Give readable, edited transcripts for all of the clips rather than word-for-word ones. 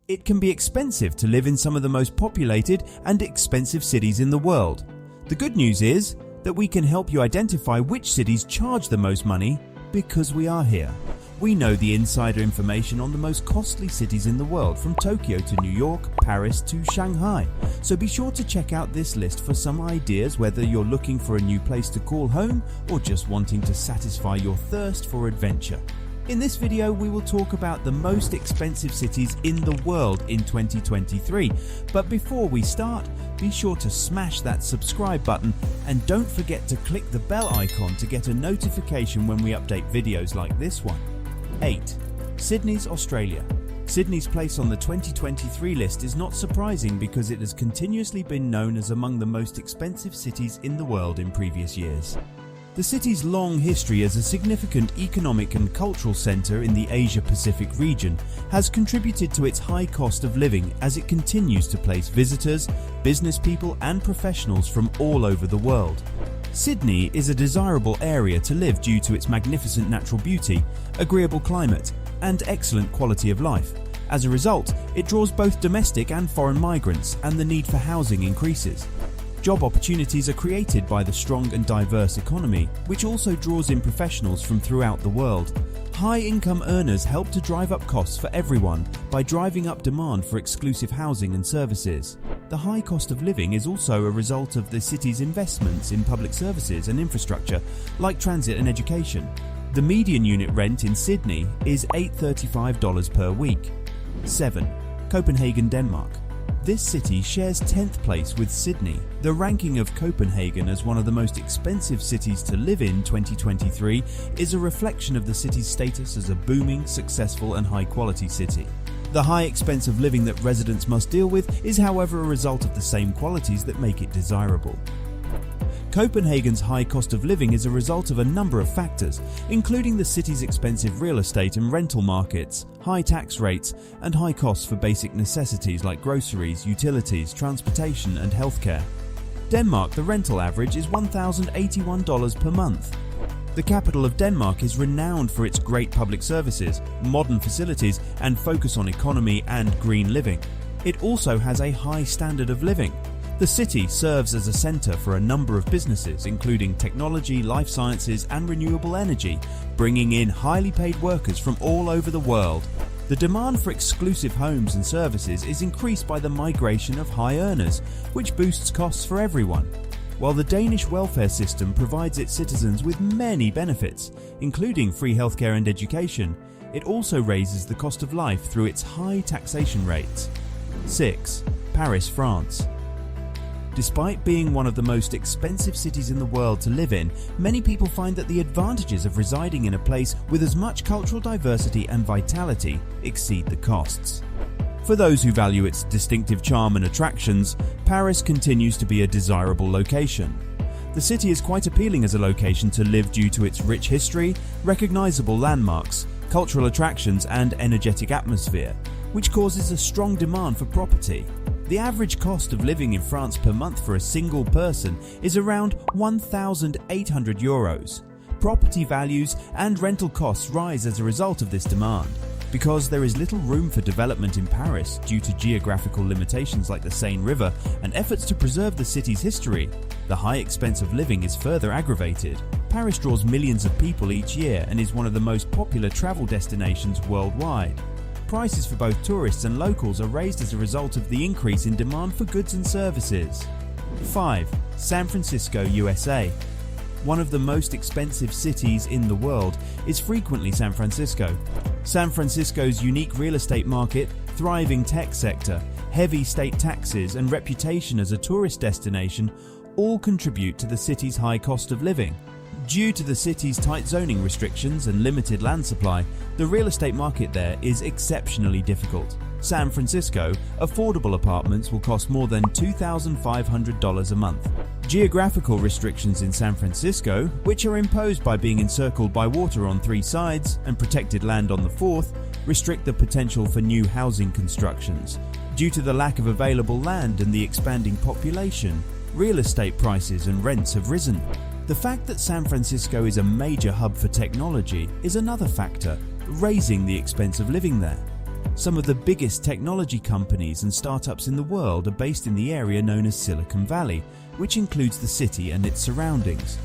It can be expensive to live in some of the most populated and expensive cities in the world. The good news is that we can help you identify which cities charge the most money because we are here. We know the insider information on the most costly cities in the world, from Tokyo to New York, Paris to Shanghai. So be sure to check out this list for some ideas, whether you're looking for a new place to call home or just wanting to satisfy your thirst for adventure. In this video, we will talk about the most expensive cities in the world in 2023. But before we start, be sure to smash that subscribe button and don't forget to click the bell icon to get a notification when we update videos like this one. 8. Sydney's Australia. Sydney's place on the 2023 list is not surprising because it has continuously been known as among the most expensive cities in the world in previous years. The city's long history as a significant economic and cultural centre in the Asia-Pacific region has contributed to its high cost of living as it continues to place visitors, business people and professionals from all over the world. Sydney is a desirable area to live due to its magnificent natural beauty, agreeable climate, and excellent quality of life. As a result, it draws both domestic and foreign migrants, and the need for housing increases. Job opportunities are created by the strong and diverse economy, which also draws in professionals from throughout the world. High-income earners help to drive up costs for everyone by driving up demand for exclusive housing and services. The high cost of living is also a result of the city's investments in public services and infrastructure, like transit and education. The median unit rent in Sydney is $835 per week. 7. Copenhagen, Denmark. This city shares 10th place with Sydney. The ranking of Copenhagen as one of the most expensive cities to live in 2023 is a reflection of the city's status as a booming, successful and high-quality city. The high expense of living that residents must deal with is, however, a result of the same qualities that make it desirable. Copenhagen's high cost of living is a result of a number of factors, including the city's expensive real estate and rental markets, high tax rates, and high costs for basic necessities like groceries, utilities, transportation, and healthcare. Denmark, the rental average is $1,081 per month. The capital of Denmark is renowned for its great public services, modern facilities, and focus on economy and green living. It also has a high standard of living. The city serves as a centre for a number of businesses, including technology, life sciences and renewable energy, bringing in highly paid workers from all over the world. The demand for exclusive homes and services is increased by the migration of high earners, which boosts costs for everyone. While the Danish welfare system provides its citizens with many benefits, including free healthcare and education, it also raises the cost of life through its high taxation rates. 6. Paris, France. Despite being one of the most expensive cities in the world to live in, many people find that the advantages of residing in a place with as much cultural diversity and vitality exceed the costs. For those who value its distinctive charm and attractions, Paris continues to be a desirable location. The city is quite appealing as a location to live due to its rich history, recognizable landmarks, cultural attractions, and energetic atmosphere, which causes a strong demand for property. The average cost of living in France per month for a single person is around €1,800. Property values and rental costs rise as a result of this demand. Because there is little room for development in Paris due to geographical limitations like the Seine River and efforts to preserve the city's history, the high expense of living is further aggravated. Paris draws millions of people each year and is one of the most popular travel destinations worldwide. Prices for both tourists and locals are raised as a result of the increase in demand for goods and services. 5. San Francisco, USA. One of the most expensive cities in the world is frequently San Francisco. San Francisco's unique real estate market, thriving tech sector, heavy state taxes, and reputation as a tourist destination all contribute to the city's high cost of living. Due to the city's tight zoning restrictions and limited land supply, the real estate market there is exceptionally difficult. San Francisco, affordable apartments will cost more than $2,500 a month. Geographical restrictions in San Francisco, which are imposed by being encircled by water on 3 sides and protected land on the 4th, restrict the potential for new housing constructions. Due to the lack of available land and the expanding population, real estate prices and rents have risen. The fact that San Francisco is a major hub for technology is another factor, raising the expense of living there. Some of the biggest technology companies and startups in the world are based in the area known as Silicon Valley, which includes the city and its surroundings.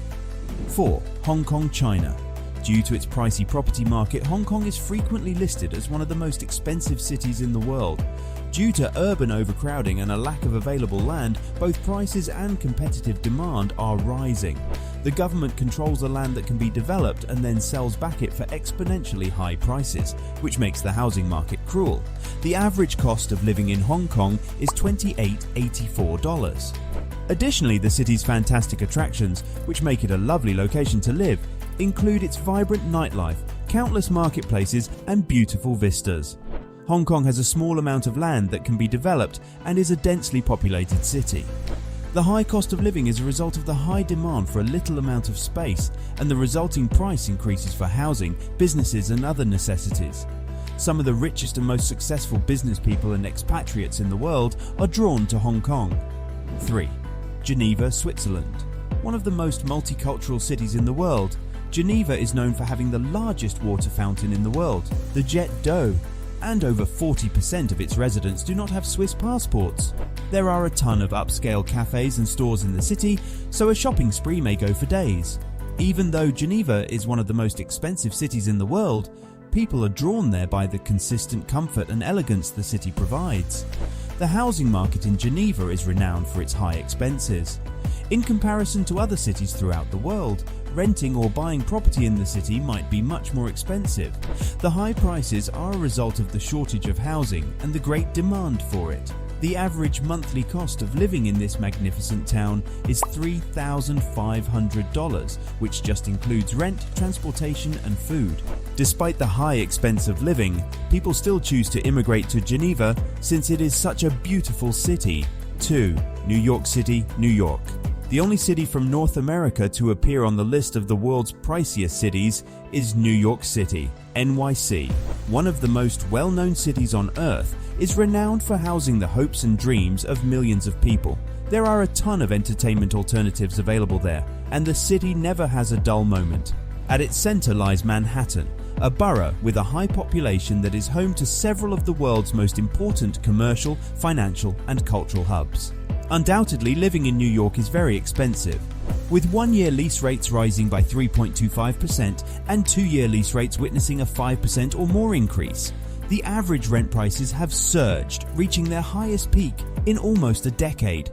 4. Hong Kong, China. Due to its pricey property market, Hong Kong is frequently listed as one of the most expensive cities in the world. Due to urban overcrowding and a lack of available land, both prices and competitive demand are rising. The government controls the land that can be developed and then sells back it for exponentially high prices, which makes the housing market cruel. The average cost of living in Hong Kong is $28.84. Additionally, the city's fantastic attractions, which make it a lovely location to live, include its vibrant nightlife, countless marketplaces, and beautiful vistas. Hong Kong has a small amount of land that can be developed and is a densely populated city. The high cost of living is a result of the high demand for a little amount of space, and the resulting price increases for housing, businesses, and other necessities. Some of the richest and most successful business people and expatriates in the world are drawn to Hong Kong. 3. Geneva, Switzerland. One of the most multicultural cities in the world, Geneva is known for having the largest water fountain in the world, the Jet d'Eau, and over 40% of its residents do not have Swiss passports. There are a ton of upscale cafes and stores in the city, so a shopping spree may go for days. Even though Geneva is one of the most expensive cities in the world, people are drawn there by the consistent comfort and elegance the city provides. The housing market in Geneva is renowned for its high expenses. In comparison to other cities throughout the world, renting or buying property in the city might be much more expensive. The high prices are a result of the shortage of housing and the great demand for it. The average monthly cost of living in this magnificent town is $3,500, which just includes rent, transportation, and food. Despite the high expense of living, people still choose to immigrate to Geneva since it is such a beautiful city. 2. New York City, New York. The only city from North America to appear on the list of the world's priciest cities is New York City, NYC. One of the most well-known cities on Earth, is renowned for housing the hopes and dreams of millions of people. There are a ton of entertainment alternatives available there, and the city never has a dull moment. At its center lies Manhattan, a borough with a high population that is home to several of the world's most important commercial, financial, and cultural hubs. Undoubtedly, living in New York is very expensive, with 1-year lease rates rising by 3.25% and 2-year lease rates witnessing a 5% or more increase. The average rent prices have surged, reaching their highest peak in almost a decade.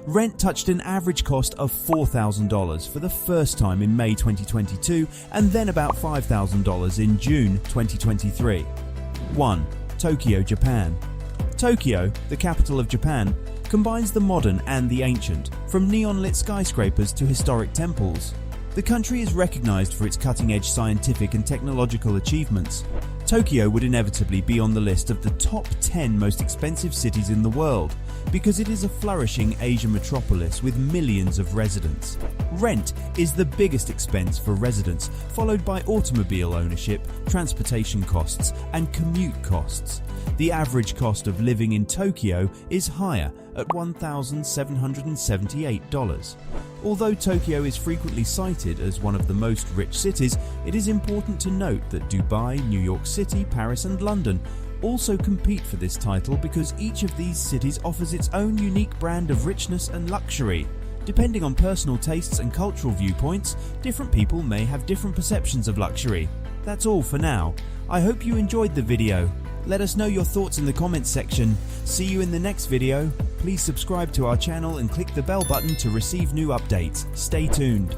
Rent touched an average cost of $4,000 for the first time in May 2022 and then about $5,000 in June 2023. 1. Tokyo, Japan. Tokyo, the capital of Japan, combines the modern and the ancient, from neon-lit skyscrapers to historic temples. The country is recognized for its cutting-edge scientific and technological achievements. Tokyo would inevitably be on the list of the top 10 most expensive cities in the world because it is a flourishing Asian metropolis with millions of residents. Rent is the biggest expense for residents, followed by automobile ownership, transportation costs, and commute costs. The average cost of living in Tokyo is higher at $1,778. Although Tokyo is frequently cited as one of the most rich cities, it is important to note that Dubai, New York City, Paris, and London also compete for this title because each of these cities offers its own unique brand of richness and luxury. Depending on personal tastes and cultural viewpoints, different people may have different perceptions of luxury. That's all for now. I hope you enjoyed the video. Let us know your thoughts in the comments section. See you in the next video. Please subscribe to our channel and click the bell button to receive new updates. Stay tuned.